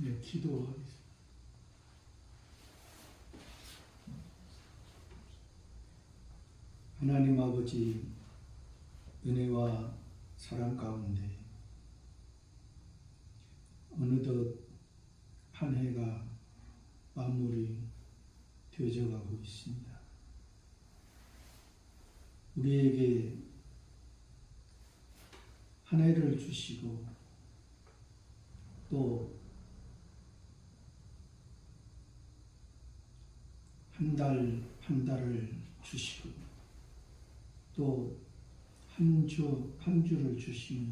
네, 기도하겠습니다. 하나님 아버지, 은혜와 사랑 가운데 어느덧 한 해가 마무리 되어져 가고 있습니다. 우리에게 한 해를 주시고 또 한 달, 한 달을 주시고 또 한 주, 한 주를 주시며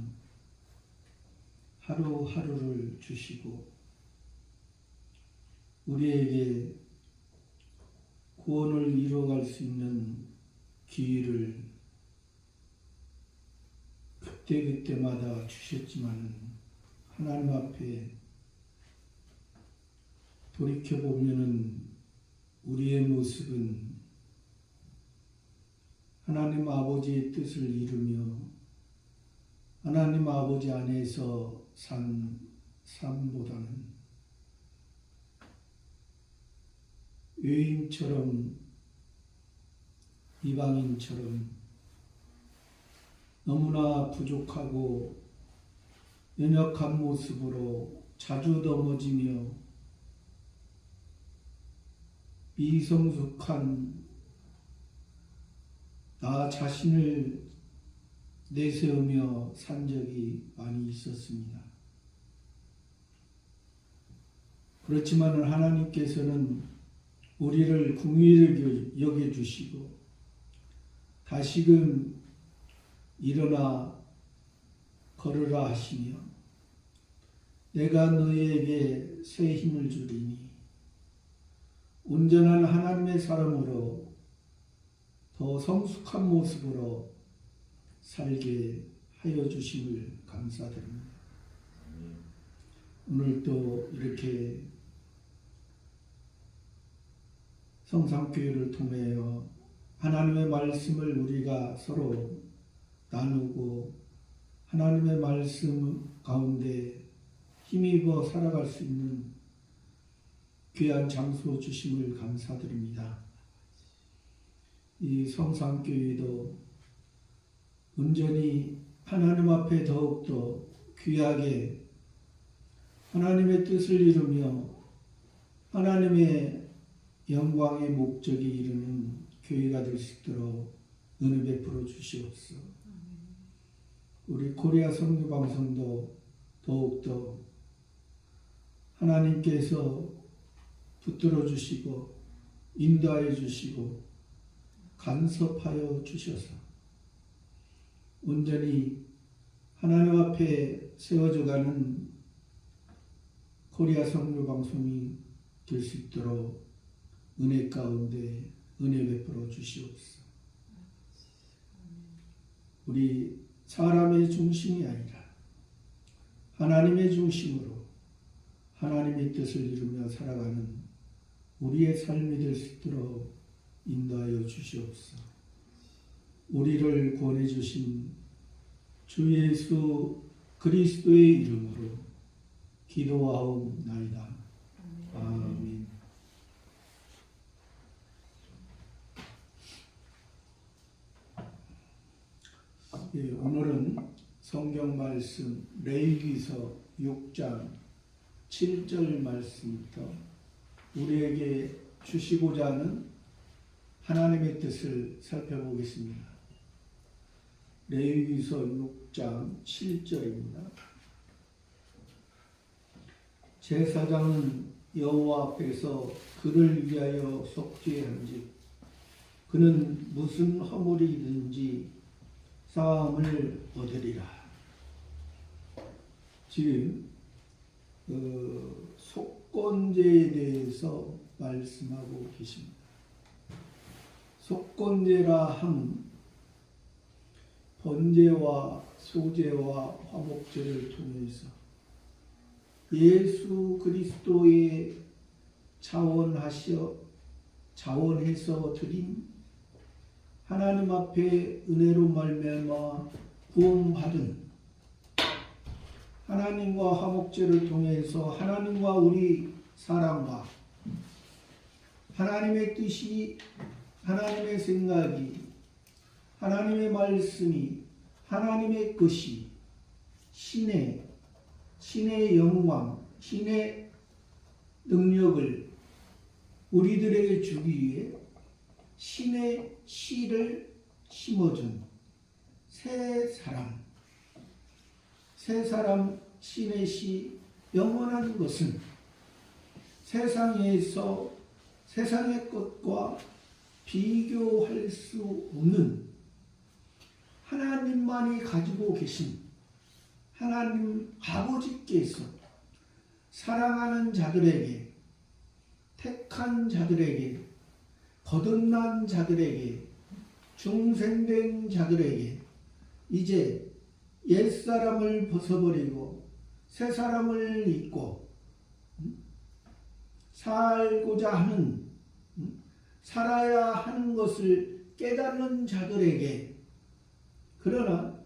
하루하루를 주시고 우리에게 구원을 이루어갈 수 있는 기회를 그때그때마다 주셨지만 하나님 앞에 돌이켜보면은 우리의 모습은 하나님 아버지의 뜻을 이루며 하나님 아버지 안에서 산 삶보다는 외인처럼 이방인처럼 너무나 부족하고 연약한 모습으로 자주 넘어지며 미성숙한 나 자신을 내세우며 산 적이 많이 있었습니다. 그렇지만 하나님께서는 우리를 긍휼히 여겨주시고 다시금 일어나 걸으라 하시며 내가 너희에게 새 힘을 주리니 온전한 하나님의 사람으로 더 성숙한 모습으로 살게 하여 주심을 감사드립니다. 오늘도 이렇게 성삼교회를 통하여 하나님의 말씀을 우리가 서로 나누고 하나님의 말씀 가운데 힘입어 살아갈 수 있는 귀한 장소 주심을 감사드립니다. 이 성삼교회도 온전히 하나님 앞에 더욱더 귀하게 하나님의 뜻을 이루며 하나님의 영광의 목적이 이루는 교회가 될 수 있도록 은혜 베풀어 주시옵소서. 우리 코리아 선교방송도 더욱더 하나님께서 붙들어 주시고 인도하여 주시고 간섭하여 주셔서 온전히 하나님 앞에 세워져가는 코리아 선교방송이 될 수 있도록 은혜 가운데 은혜 베풀어 주시옵소서. 우리 사람의 중심이 아니라 하나님의 중심으로 하나님의 뜻을 이루며 살아가는 우리의 삶이 될 수 있도록 인도하여 주시옵소서. 우리를 구원해 주신 주 예수 그리스도의 이름으로 기도하옵나이다. 아멘. 예, 오늘은 성경 말씀 레위기서 6장 7절 말씀부터 우리에게 주시고자 하는 하나님의 뜻을 살펴보겠습니다. 레위기서 6장 7절입니다. 제사장은 여호와 앞에서 그를 위하여 속죄한즉 그는 무슨 허물이든지 사함을 얻으리라. 지금 속건제에 대해서 말씀하고 계십니다. 속건제라 함 번제와 소제와 화목제를 통해서 예수 그리스도의 자원해서 드린 하나님 앞에 은혜로 말미암아 구원받은 하나님과 화목제를 통해서 하나님과 우리 사람과 하나님의 뜻이, 하나님의 생각이, 하나님의 말씀이, 하나님의 것이 신의 영광, 신의 능력을 우리들에게 주기 위해 신의 씨를 심어준 새 사람 신의 씨, 영원한 것은 세상의 것과 비교할 수 없는 하나님만이 가지고 계신 하나님 아버지께서 사랑하는 자들에게, 택한 자들에게, 거듭난 자들에게, 중생된 자들에게 이제 옛사람을 벗어버리고 새사람을 입고 살아야 하는 것을 깨닫는 자들에게, 그러나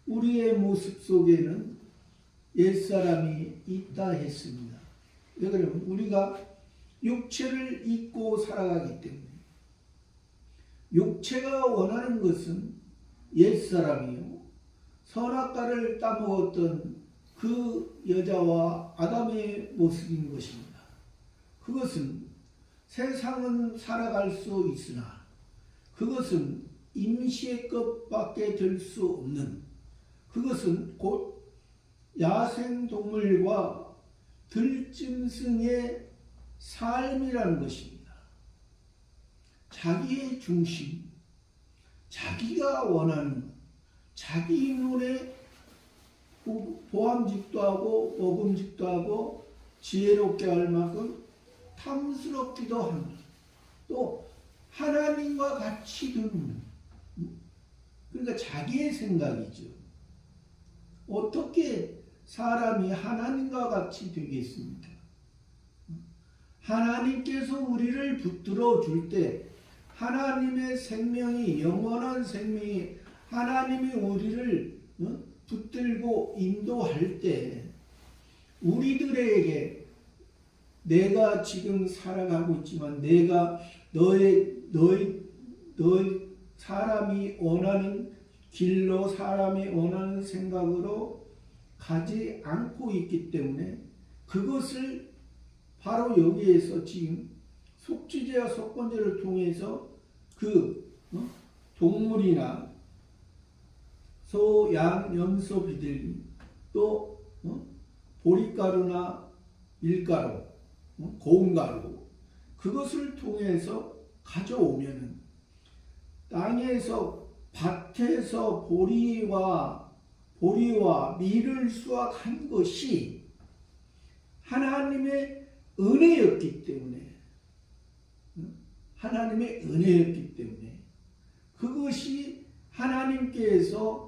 우리의 모습 속에는 옛사람이 있다 했습니다. 왜 그러면 우리가 육체를 입고 살아가기 때문에, 육체가 원하는 것은 옛사람이요, 선악과를 따먹었던 그 여자와 아담의 모습인 것입니다. 그것은 세상은 살아갈 수 있으나 그것은 임시의 것밖에 될 수 없는, 그것은 곧 야생동물과 들짐승의 삶이라는 것입니다. 자기의 중심, 자기가 원하는, 자기 눈에 보암직도 하고 먹음직도 하고 지혜롭게 할 만큼 탐스럽기도 합니다. 또 하나님과 같이 되는, 그러니까 자기의 생각이죠. 어떻게 사람이 하나님과 같이 되겠습니까? 하나님께서 우리를 붙들어 줄 때, 하나님의 생명이, 영원한 생명이 하나님이 우리를 붙들고 인도할 때, 우리들에게 내가 지금 살아가고 있지만 내가 너희 사람이 원하는 길로, 사람이 원하는 생각으로 가지 않고 있기 때문에, 그것을 바로 여기에서 지금 속죄제와 속건제를 통해서 동물이나 소, 양, 염소, 비둘기, 또 보리가루나 밀가루, 고운가루, 그것을 통해서 가져오면은 땅에서, 밭에서 보리와 밀을 수확한 것이 하나님의 은혜였기 때문에, 그것이 하나님께서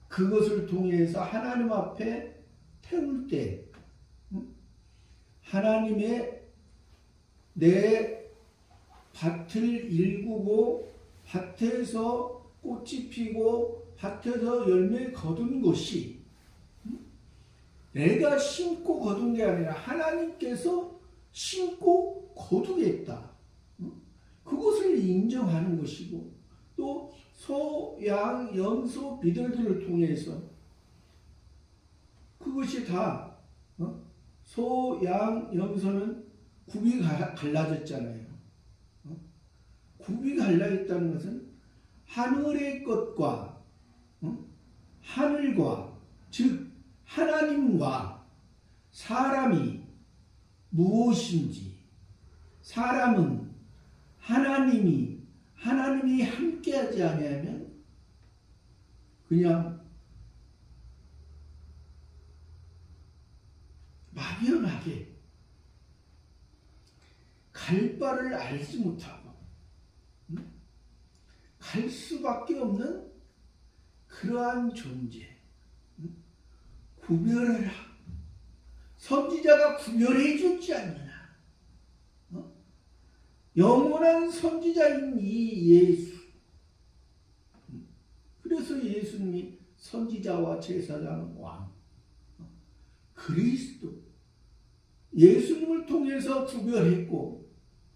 그것을 통해서 하나님 앞에 태울 때, 하나님의 내 밭을 일구고 밭에서 꽃이 피고 밭에서 열매 거둔 것이 내가 심고 거둔 게 아니라 하나님께서 심고 거두겠다, 그것을 인정하는 것이고, 또 소, 양, 염소, 비둘기를 통해서 그것이 다 소, 양, 염소는 굽이 갈라졌잖아요. 굽이 갈라졌다는 것은 하늘의 것과 하늘과, 즉 하나님과 사람이 무엇인지, 사람은 하나님이 함께하지 아니하면 그냥 막연하게 갈 바를 알지 못하고 갈 수밖에 없는 그러한 존재. 구별해라. 선지자가 구별해 주지 않느냐. 영원한 선지자인 이 예수. 그래서 예수님이 선지자와 제사장 왕 그리스도 예수님을 통해서 구별했고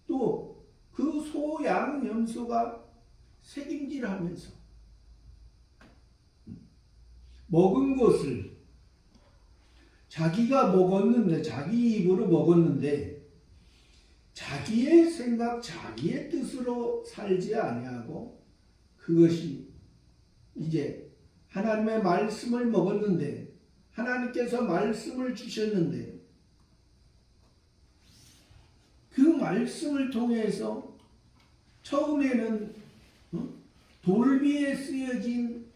또 그 소양 염소가 책임질하면서 먹은 것을 자기가 먹었는데 자기 입으로 먹었는데 자기의 생각 자기의 뜻으로 살지 아니하고 그것이 이제 하나님의 말씀을 먹었는데 하나님께서 말씀을 주셨는데 그 말씀을 통해서 처음에는 돌비에 쓰여진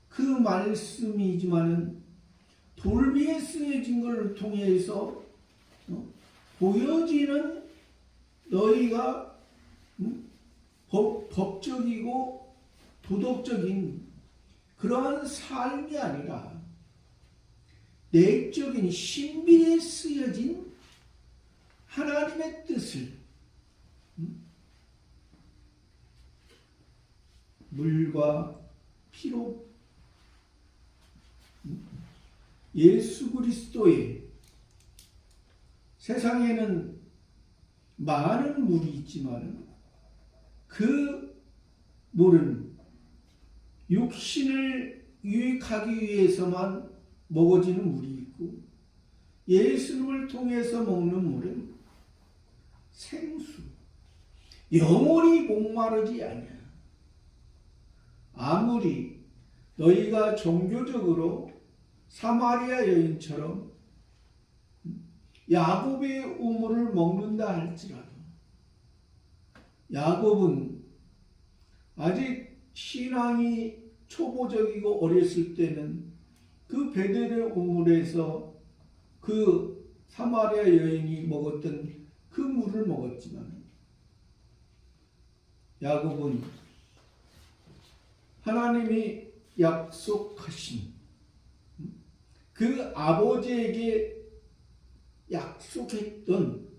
그 말씀이지만은 돌비에 쓰여진 것을 통해서 보여지는 너희가 법적이고 도덕적인 그러한 삶이 아니라 내적인 신비에 쓰여진 하나님의 뜻을 물과 피로 예수 그리스도의 세상에는 많은 물이 있지만 그 물은 육신을 유익하기 위해서만 먹어지는 물이 있고 예수님을 통해서 먹는 물은 생수, 영원히 목마르지 않아. 아무리 너희가 종교적으로 사마리아 여인처럼 야곱의 우물을 먹는다 할지라도 야곱은 아직 신앙이 초보적이고 어렸을 때는 그 베델의 우물에서 그 사마리아 여인이 먹었던 그 물을 먹었지만 야곱은 하나님이 약속하신 그 아버지에게 약속했던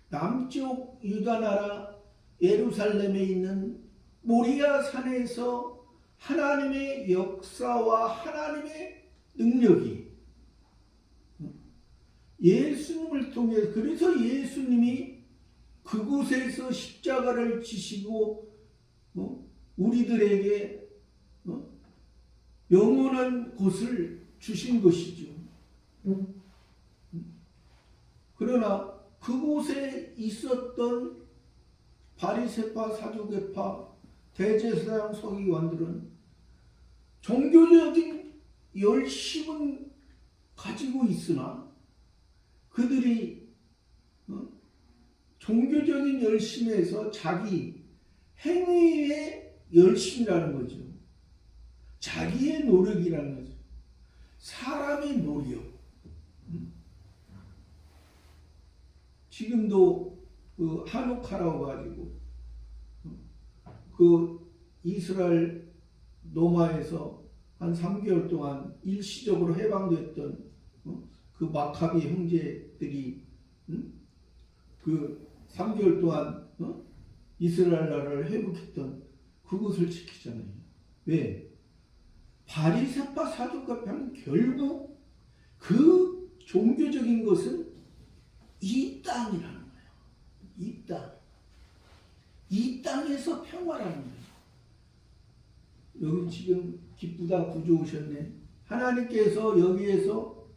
남쪽 유다 나라 예루살렘에 있는 모리아 산에서 하나님의 역사와 하나님의 능력이 예수님을 통해 그래서 예수님이 그곳에서 십자가를 지시고 우리들에게 영원한 곳을 주신 것이죠. 그러나 그곳에 있었던 바리새파, 사두개파, 대제사장, 서기관들은 종교적인 열심은 가지고 있으나 그들이 종교적인 열심에서 자기 행위의 열심이라는 거죠. 자기의 노력이라는 거죠. 사람의 노력. 지금도 그 하누카라고 가지고 그 이스라엘 노마에서 한 3개월 동안 일시적으로 해방됐던 그 마카비 형제들이 그 3개월 동안 이스라엘 나라를 회복했던 그것을 지키잖아요. 왜? 바리새파 사두개파는 결국 그 종교적인 것은 이 땅이라는 거예요. 이 땅. 이 땅에서 평화라는 거예요. 여기 지금 기쁘다 구조 오셨네. 하나님께서 여기에서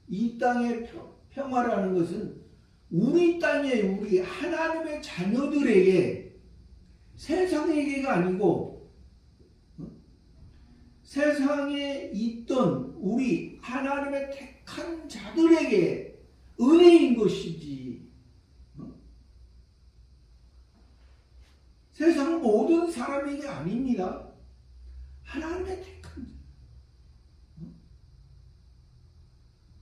이 땅의 평화라는 것은 우리 땅에 우리 하나님의 자녀들에게 세상에게가 아니고 세상에 있던 우리 하나님의 택한 자들에게 은혜인 것이지 세상 모든 사람에게 아닙니다. 하나님의 택한 자.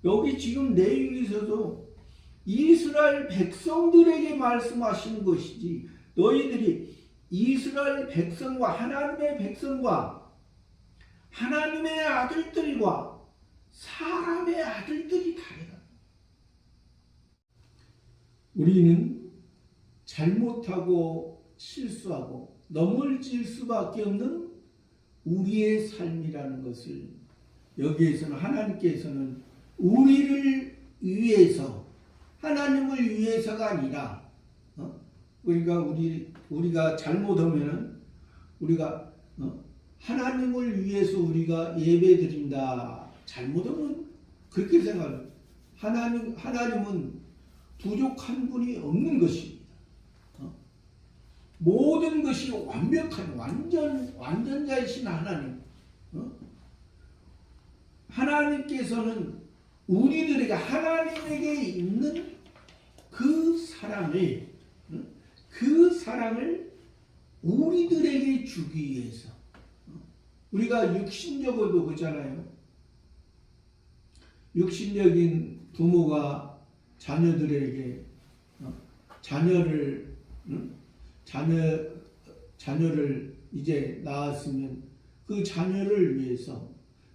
여기 지금 내용에서도 이스라엘 백성들에게 말씀하시는 것이지 너희들이 이스라엘 백성과 하나님의 백성과 하나님의 아들들과 사람의 아들들이 다르다. 우리는 잘못하고 실수하고 넘어질 수밖에 없는 우리의 삶이라는 것을 여기에서는 하나님께서는 우리를 위해서, 하나님을 위해서가 아니라, 그러니까 우리가 잘못하면은 우리가 하나님을 위해서 우리가 예배드린다 잘못하면 그렇게 생각해요. 하나님은 부족한 분이 없는 것입니다. 모든 것이 완벽한 완전자이신 하나님. 하나님께서는 우리들에게 하나님에게 있는 그 사랑을 우리들에게 주기 위해서. 우리가 육신적으로도 그렇잖아요. 육신적인 부모가 자녀들에게 자녀를 이제 낳았으면 그 자녀를 위해서,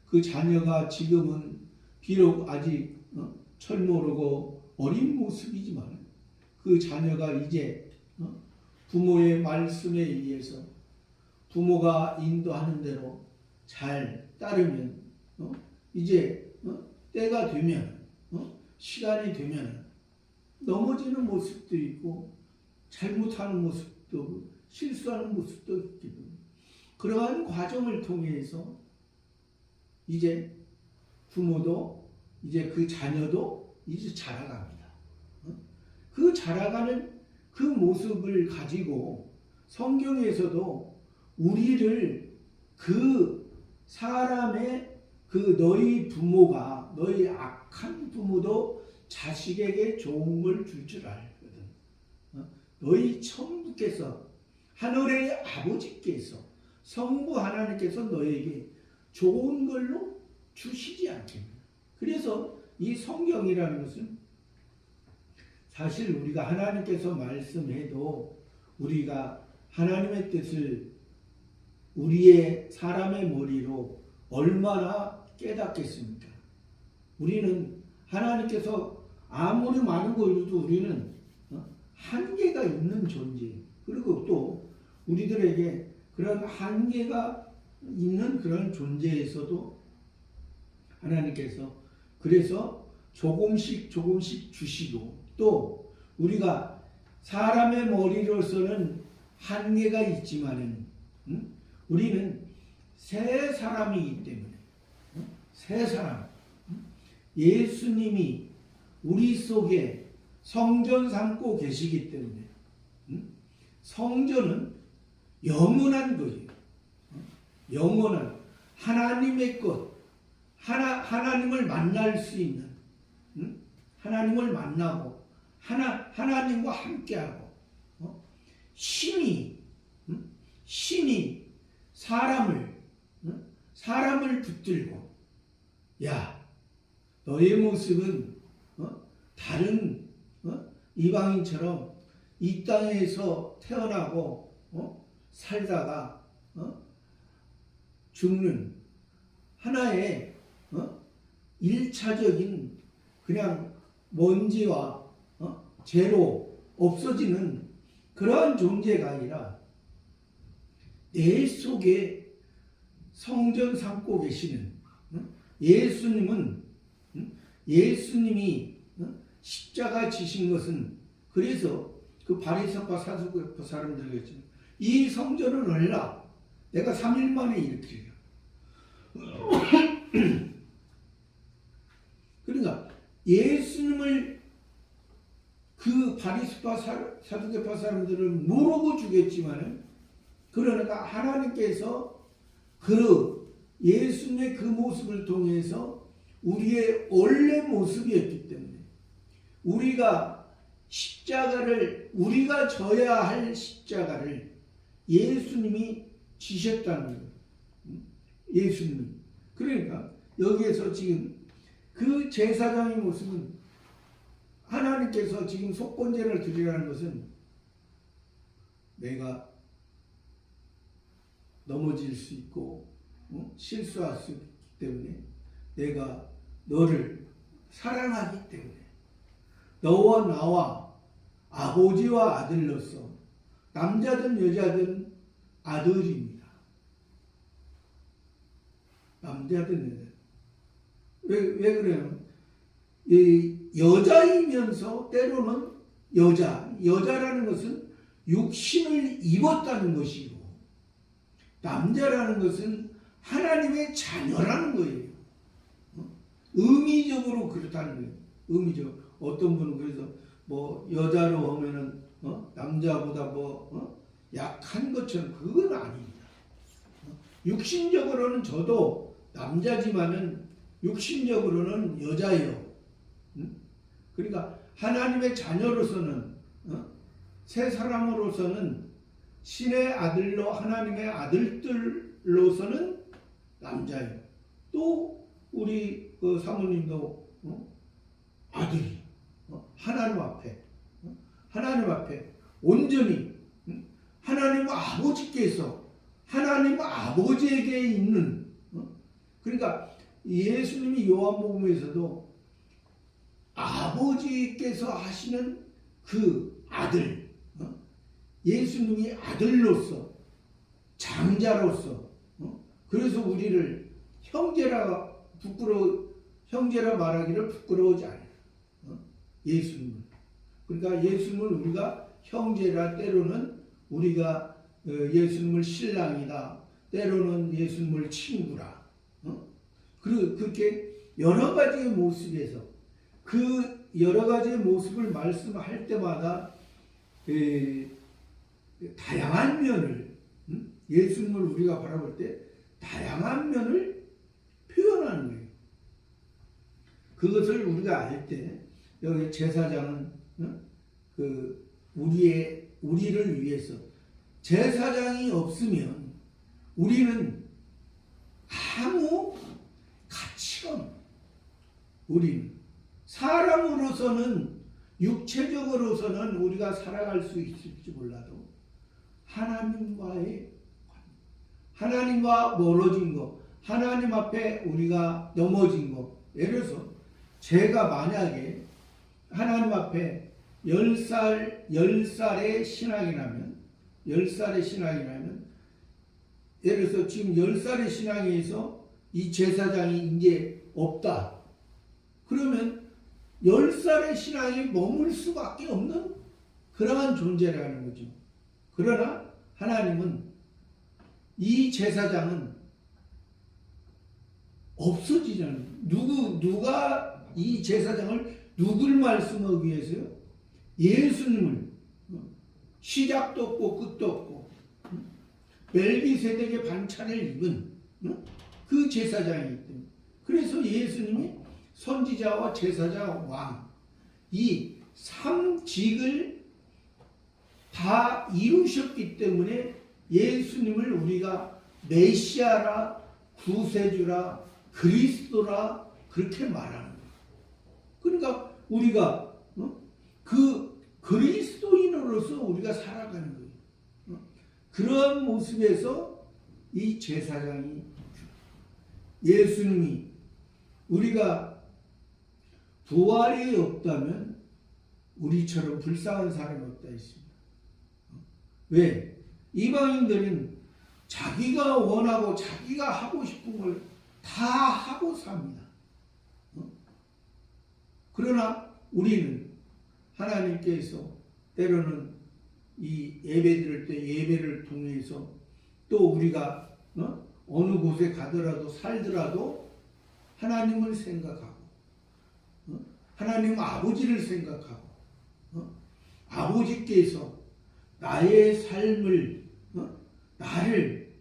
그 자녀가 지금은 비록 아직 철모르고 어린 모습이지만 그 자녀가 이제 부모의 말씀에 의해서 부모가 인도하는 대로 잘 따르면 이제 때가 되면 시간이 되면 넘어지는 모습도 있고 잘못하는 모습도, 실수하는 모습도 있기 때문에 그러한 과정을 통해서 이제 부모도 이제 그 자녀도 이제 자라갑니다. 그 자라가는 그 모습을 가지고 성경에서도 우리를 그 사람의 너희 부모가, 너희 악한 부모도 자식에게 좋은 걸 줄 줄 알거든. 너희 천부께서, 하늘의 아버지께서, 성부 하나님께서 너에게 좋은 걸로 주시지 않겠느냐. 그래서 이 성경이라는 것은 사실 우리가 하나님께서 말씀해도 우리가 하나님의 뜻을 우리의 사람의 머리로 얼마나 깨닫겠습니까? 우리는 하나님께서 아무리 많은 걸 줘도 우리는 한계가 있는 존재, 그리고 또 우리들에게 그런 한계가 있는 그런 존재에서도 하나님께서 그래서 조금씩 주시고, 또 우리가 사람의 머리로서는 한계가 있지만은 우리는 새 사람이기 때문에, 새 사람, 예수님이 우리 속에 성전 삼고 계시기 때문에 성전은 영원한 거예요. 영원한 하나님의 것, 하나님을 만날 수 있는, 하나님을 만나고 하나님과 함께하고, 신이 사람을 붙들고, 야, 너의 모습은 다른 이방인처럼 이 땅에서 태어나고 살다가 죽는 하나의 1차적인 그냥 먼지와 재로 없어지는 그러한 존재가 아니라 내 속에 성전 삼고 계시는 예수님이 십자가 지신 것은, 그래서 그 바리새파 사두개파 사람들에게 이 성전을 얼라 내가 3일 만에 일으키리라. 그러니까 예수님을 그 바리새파 사두개파 사람들을 모르고 죽였지만은, 그러니까 하나님께서 그 예수님의 그 모습을 통해서 우리의 원래 모습이었기 때문에 우리가 져야 할 십자가를 예수님이 지셨다는 거예요. 예수님이. 그러니까 여기에서 지금 그 제사장의 모습은, 하나님께서 지금 속건제를 드리라는 것은 내가 넘어질 수 있고 실수할 수 있기 때문에, 내가 너를 사랑하기 때문에 너와 나와 아버지와 아들로서, 남자든 여자든 아들입니다. 남자든 여자. 왜 그래요? 이 여자이면서 때로는 여자라는 것은 육신을 입었다는 것이고, 남자라는 것은 하나님의 자녀라는 거예요. 의미적으로 그렇다는 거예요. 의미적으로. 어떤 분은 그래서 뭐 여자로 하면은 남자보다 약한 것처럼, 그건 아닙니다. 육신적으로는 저도 남자지만은 육신적으로는 여자예요. 그러니까 하나님의 자녀로서는, 새 사람으로서는, 신의 아들로 하나님의 아들들로서는 남자예요. 또 우리 그 사모님도 아들이 하나님 앞에 온전히 하나님 아버지께서, 하나님 아버지에게 있는, 그러니까 예수님이 요한복음에서도 아버지께서 하시는 그 아들, 예수님이 아들로서, 장자로서, 그래서 우리를 형제라 말하기를 부끄러워하지 않아요. 예수님은. 그러니까 예수님을 우리가 형제라, 때로는 우리가 예수님을 신랑이다, 때로는 예수님을 친구라. 그렇게 여러 가지의 모습에서, 그 여러 가지의 모습을 말씀할 때마다 다양한 면을, 예수님을 우리가 바라볼 때 다양한 면을 표현하는 거예요. 그것을 우리가 알 때, 여기 제사장은 우리를 위해서, 제사장이 없으면 우리는 아무 가치가 없는, 우리는 사람으로서는, 육체적으로서는 우리가 살아갈 수 있을지 몰라도 하나님과 멀어진 거, 하나님 앞에 우리가 넘어진 거, 예를 들어서 제가 만약에 하나님 앞에 10살의 신앙이라면, 예를 들어서 지금 10살의 신앙에서 이 제사장이 이제 없다. 그러면 10살의 신앙이 머물 수밖에 없는 그러한 존재라는 거죠. 그러나 하나님은, 이 제사장은 없어지잖아요. 누가 이 제사장을, 누굴 말씀하기 위해서요? 예수님을, 시작도 없고 끝도 없고 멜기세덱의 반찬을 입은 그 제사장이기 때문에, 그래서 예수님이 선지자와 제사자, 왕, 이 3직을 다 이루셨기 때문에 예수님을 우리가 메시아라, 구세주라, 그리스도라 그렇게 말하는 거예요. 그러니까 우리가 그 그리스도인으로서 우리가 살아가는 거예요. 그런 모습에서 이 제사장이, 예수님이, 우리가 부활이 없다면 우리처럼 불쌍한 사람이 없다 했습니다. 왜? 이방인들은 자기가 원하고 자기가 하고 싶은 걸 다 하고 삽니다. 그러나 우리는 하나님께서 때로는 이 예배 드릴 때 예배를 통해서, 또 우리가 어느 곳에 가더라도 살더라도 하나님을 생각하고, 하나님 아버지를 생각하고, 아버지께서 나의 삶을, 나를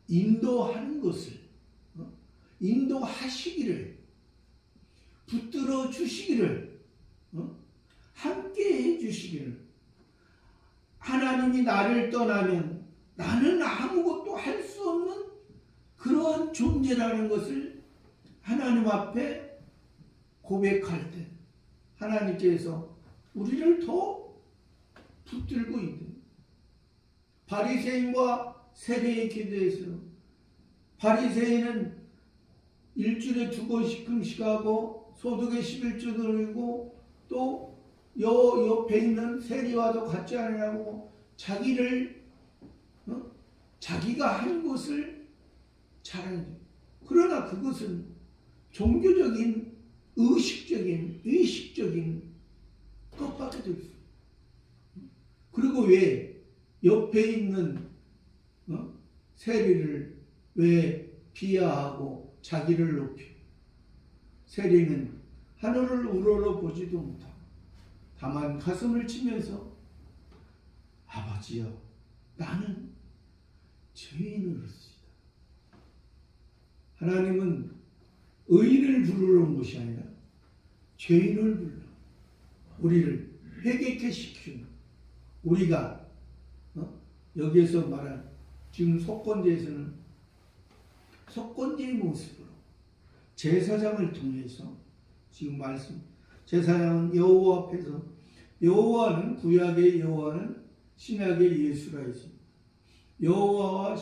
인도하는 것을, 인도하시기를, 붙들어 주시기를, 함께 해 주시기를, 하나님이 나를 떠나면 나는 아무것도 할 수 없는 그런 존재라는 것을 하나님 앞에 고백할 때 하나님께서 우리를 더 붙들고 있는, 바리새인과 세례의 기도에서 바리새인은 일주일에 2번씩 하고 소득의 11조 드리고, 또 옆에 있는 세리와도 같지 않으라고 자기가 한 것을 자랑해요. 그러나 그것은 종교적인 의식적인 것밖에 될 수 없어요. 그리고 왜 옆에 있는 세리를 왜 비하하고 자기를 높여? 세리는 하늘을 우러러 보지도 못하고 다만 가슴을 치면서 아버지여 나는 죄인으로서이다. 하나님은 의인을 부르러 온 것이 아니라 죄인을 불러 우리를 회개케 시키는, 우리가 여기에서 말한 지금 속건제에서는 속건제의 모습으로 제사장을 통해서 지금 말씀, 제사장은 여호와 앞에서, 여호와는 구약의 여호와는 신약의 예수라 했습니다. 여호와와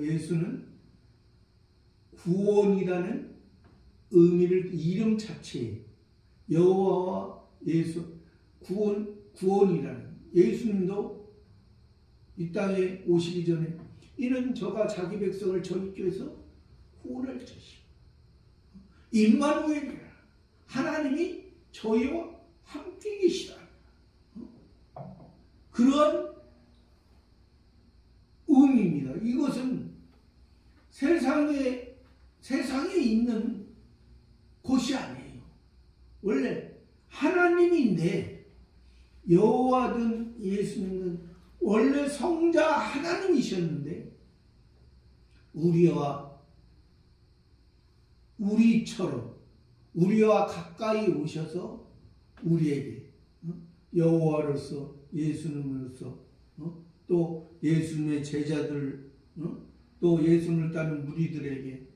예수는 구원이라는 의미를, 이름 자체에 여호와와 예수, 구원이라는, 예수님도 이 땅에 오시기 전에 이는 저가 자기 백성을 저희께서 구원할 자시고 임마누엘이라, 하나님이 저희와 함께 계시다. 그런 의미입니다. 이것은 세상에 있는 곳이 아니에요. 원래 하나님인데, 여호와든 예수님은 원래 성자 하나님이셨는데 우리처럼 우리와 가까이 오셔서 우리에게 여호와로서, 예수님으로서, 또 예수님의 제자들, 또 예수님을 따르는 무리들에게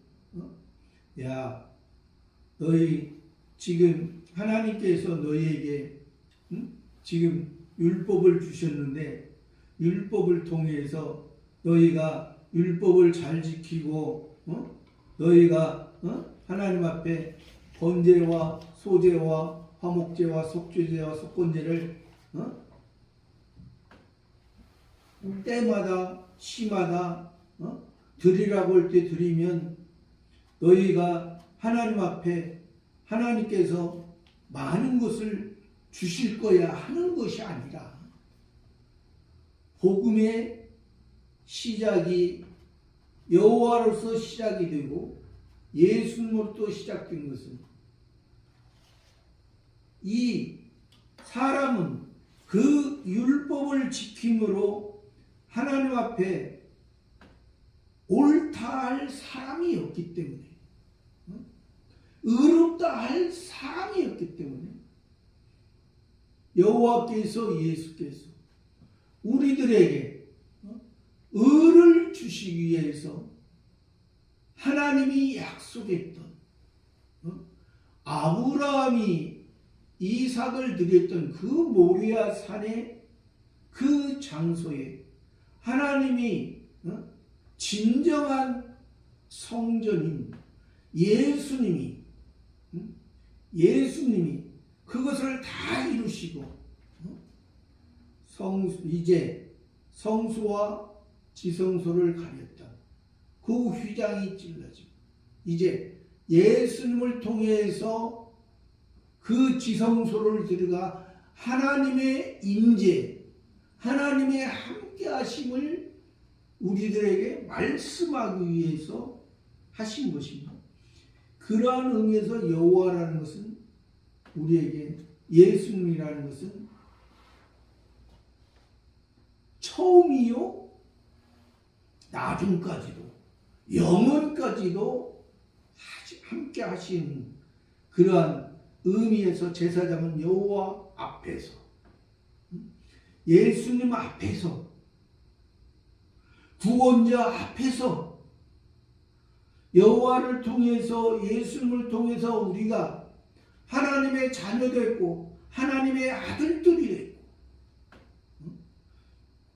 야 너희 지금 하나님께서 너희에게 지금 율법을 주셨는데 율법을 통해서 너희가 율법을 잘 지키고 너희가 하나님 앞에 번제와 소제와 화목제와 속죄제와 속건제를 때마다 시마다 드리라고 할 때 드리면 너희가 하나님 앞에 하나님께서 많은 것을 주실 거야 하는 것이 아니라, 복음의 시작이 여호와로서 시작이 되고 예수님으로부터 시작된 것은, 이 사람은 그 율법을 지킴으로 하나님 앞에 옳다 할 사람이었기 때문에, 의롭다 할 사람이었기 때문에 여호와께서, 예수께서 우리들에게 의를 주시기 위해서 하나님이 약속했던, 아브라함이 이삭을 드렸던 그 모리아 산의 그 장소에 하나님이 진정한 성전인 예수님이 그것을 다 이루시고 이제 성소와 지성소를 가렸다. 그 휘장이 찔러지고 이제 예수님을 통해서 그 지성소를 들어가 하나님의 임재, 하나님의 함께하심을 우리들에게 말씀하기 위해서 하신 것입니다. 그러한 의미에서 여호와라는 것은 우리에게, 예수님이라는 것은 처음이요 나중까지도 영원까지도 함께 하신 그러한 의미에서 제사장은 여호와 앞에서, 예수님 앞에서, 구원자 앞에서, 여호와를 통해서, 예수님을 통해서 우리가 하나님의 자녀됐고 하나님의 아들들이 됐고,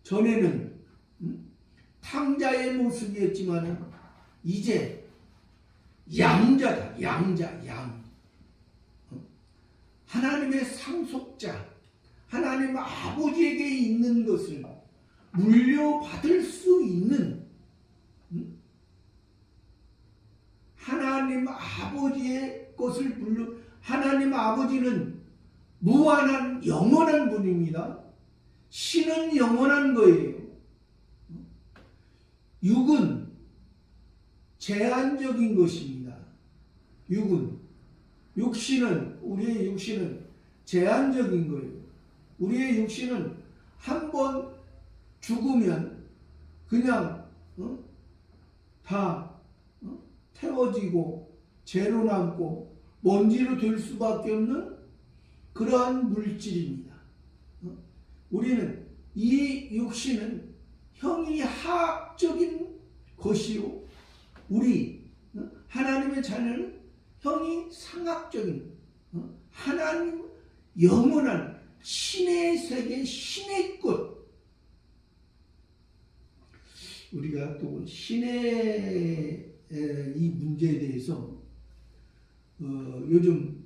전에는 탕자의 모습이었지만 이제 양자다. 양. 하나님의 상속자, 하나님 아버지에게 있는 것을 물려받을 수 있는 하나님 아버지의 것을 하나님 아버지는 무한한 영원한 분입니다. 신은 영원한 거예요. 육은 제한적인 것입니다. 우리의 육신은 제한적인 거예요. 우리의 육신은 한 번 죽으면 그냥 다 태워지고 재로 남고 먼지로 될 수밖에 없는 그러한 물질입니다. 우리는 이 육신은 형이 하학적인 것이요, 우리 하나님의 자녀는 형이 상학적인 하나님 영원한 신의 세계, 신의 것. 우리가 또 신의 이 문제에 대해서 요즘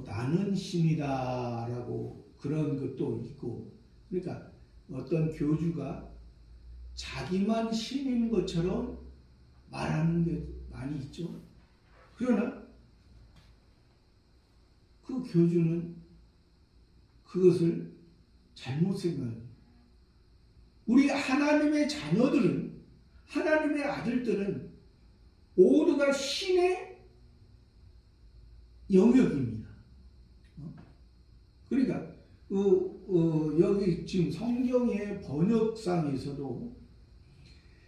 나는 신이다라고 그런 것도 있고, 그러니까 어떤 교주가 자기만 신인 것처럼 말하는 게 많이 있죠. 그러나 그 교주는 그것을 잘못 생각합니다. 우리 하나님의 자녀들은, 하나님의 아들들은 모두가 신의 영역입니다. 그러니까 여기 지금 성경의 번역상에서도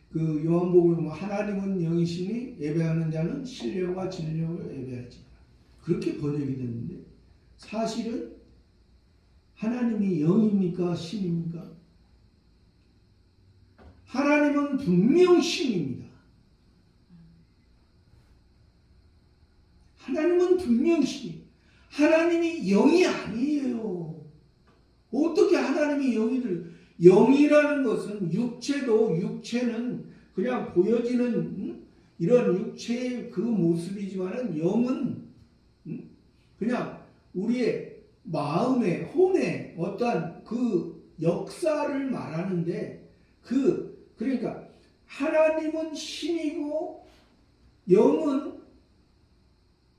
그 요한복음 하나님은 영이시니 예배하는 자는 신령과 진령을 예배하지, 그렇게 번역이 됐는데, 사실은 하나님이 영입니까 신입니까? 하나님은 분명 신입니다. 하나님은 분명 신. 하나님이 영이 아니에요. 어떻게 하나님이 영이라는 것은 육체는 그냥 보여지는 이런 육체의 그 모습이지만은 영은 그냥 우리의 마음의 혼의 어떠한 그 역사를 말하는데, 그러니까 하나님은 신이고 영은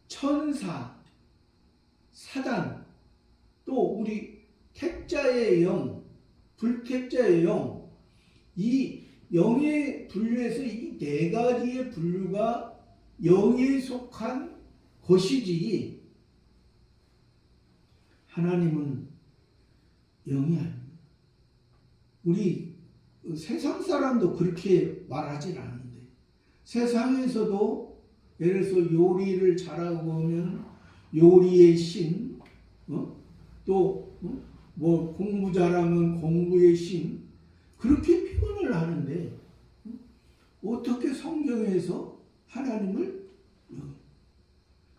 천사, 사단, 또 우리 택자의 영, 불택자의 영, 이 영의 분류에서 이 네 가지의 분류가 영에 속한 것이지, 하나님은 영이 아닙니다. 우리 세상 사람도 그렇게 말하진 않는데, 세상에서도 예를 들어서 요리를 잘하고 보면 요리의 신, 또 뭐 공부 잘하면 공부의 신, 그렇게 표현을 하는데 어떻게 성경에서 하나님을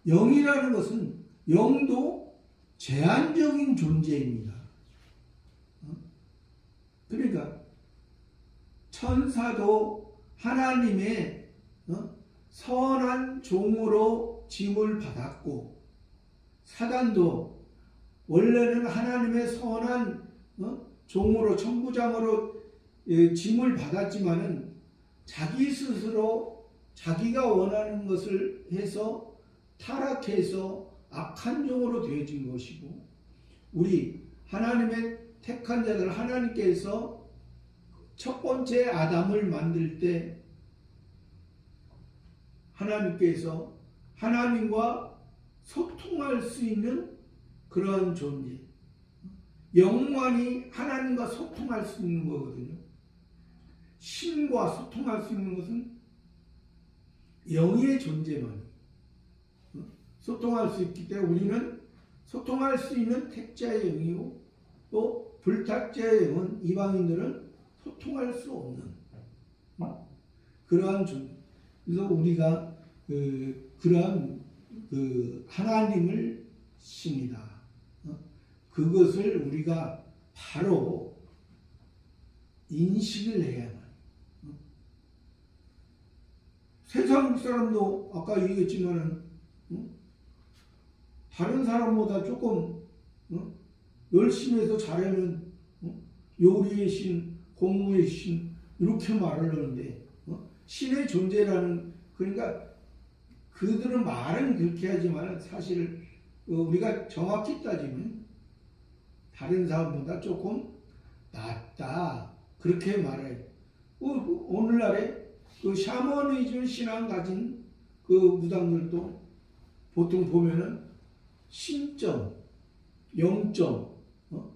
영이라는 것은 영도 제한적인 존재입니다. 그러니까 천사도 하나님의 선한 종으로 짐을 받았고, 사단도 원래는 하나님의 선한 종으로, 천부장으로 짐을 받았지만은 자기 스스로 자기가 원하는 것을 해서 타락해서 악한 종으로 되어진 것이고, 우리 하나님의 택한 자들, 하나님께서 첫 번째 아담을 만들 때 하나님께서 하나님과 소통할 수 있는 그런 존재, 영만이 하나님과 소통할 수 있는 거거든요. 신과 소통할 수 있는 것은 영의 존재만 소통할 수 있기 때문에 우리는 소통할 수 있는 택자의 영이고, 또 불택자의 영은 이방인들은 소통할 수 없는 그러한 존재. 그래서 우리가 그러한 하나님을 신이다, 그것을 우리가 바로 인식을 해야만. 세상 사람도 아까 얘기했지만은 다른 사람보다 조금 열심히 해서 잘하면 요리의 신, 공무의 신 이렇게 말을 하는데, 신의 존재라는 그러니까 그들은 말은 그렇게 하지만 사실 우리가 정확히 따지면 다른 사람보다 조금 낫다 그렇게 말해요. 오늘날에 그 샤머니즘 신앙 가진 그 무당들도 보통 보면은 신점, 영점,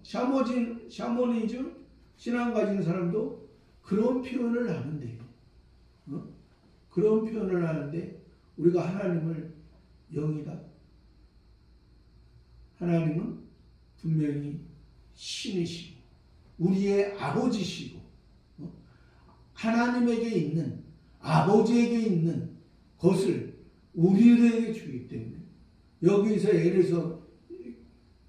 샤머니즘 신앙 가진 사람도 그런 표현을 하는데, 그런 표현을 하는데 우리가 하나님을 영이다. 하나님은 분명히 신이시고 우리의 아버지시고 하나님에게 있는 아버지에게 있는 것을 우리에게 주기 때문에 여기서 예를 들어서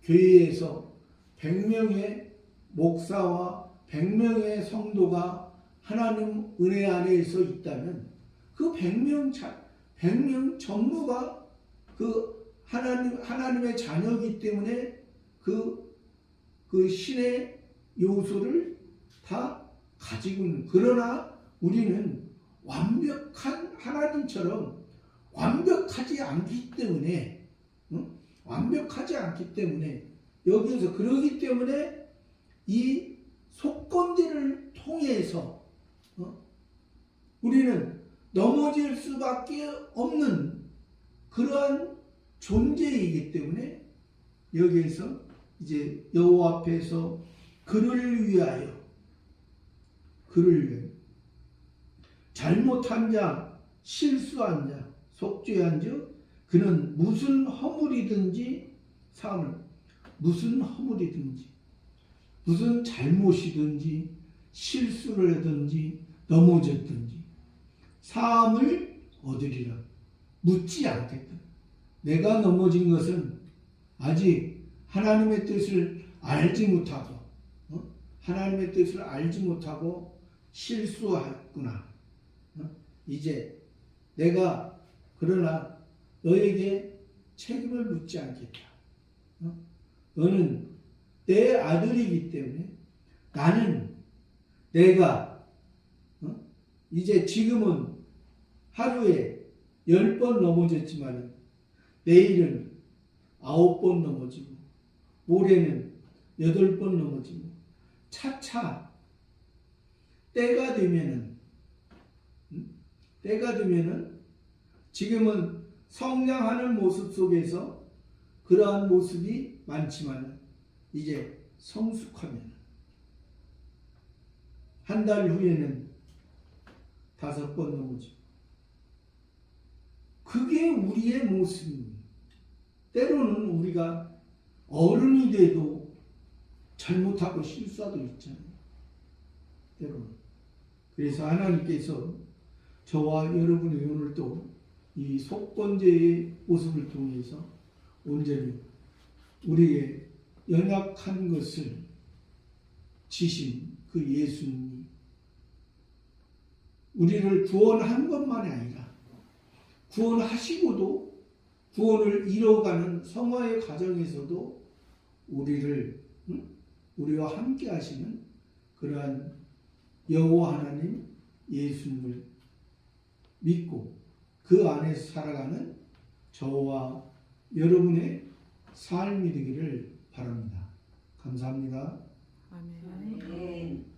교회에서 100명의 목사와 100명의 성도가 하나님 은혜 안에서 있다면 그 100명 전부가 그 하나님의 자녀이기 때문에 그 신의 요소를 다 가지고 있는. 그러나 우리는 완벽한 하나님처럼 완벽하지 않기 때문에 여기에서 그러기 때문에 이 속건제를 통해서 우리는 넘어질 수밖에 없는 그러한 존재이기 때문에 여기에서 이제 여호와 앞에서 그를 위하여 잘못한 자, 실수한 자, 속죄한 자 그는 무슨 허물이든지 무슨 잘못이든지 실수를 하든지 넘어졌든지 사함을 얻으리라. 묻지 않겠다. 내가 넘어진 것은 아직 하나님의 뜻을 알지 못하고 실수했구나. 이제 내가 그러나 너에게 책임을 묻지 않겠다. 너는 내 아들이기 때문에 나는 내가 이제 지금은 하루에 10번 넘어졌지만 내일은 9번 넘어지고 모레는 8번 넘어지고 차차 때가 되면은 지금은 성장하는 모습 속에서 그러한 모습이 많지만 이제 성숙하면 한 달 후에는 5번 넘어지고 그게 우리의 모습입니다. 때로는 우리가 어른이 돼도 잘못하고 실수도 있잖아요. 때로는. 그래서 하나님께서 저와 여러분의 오늘도 이 속건제의 모습을 통해서 온전히 우리의 연약한 것을 지신 그 예수님이 우리를 구원한 것만이 아니라 구원하시고도 구원을 이뤄가는 성화의 과정에서도 우리와 함께 하시는 그러한 여호와 하나님 예수님을 믿고 그 안에서 살아가는 저와 여러분의 삶이 되기를 바랍니다. 감사합니다. 아멘.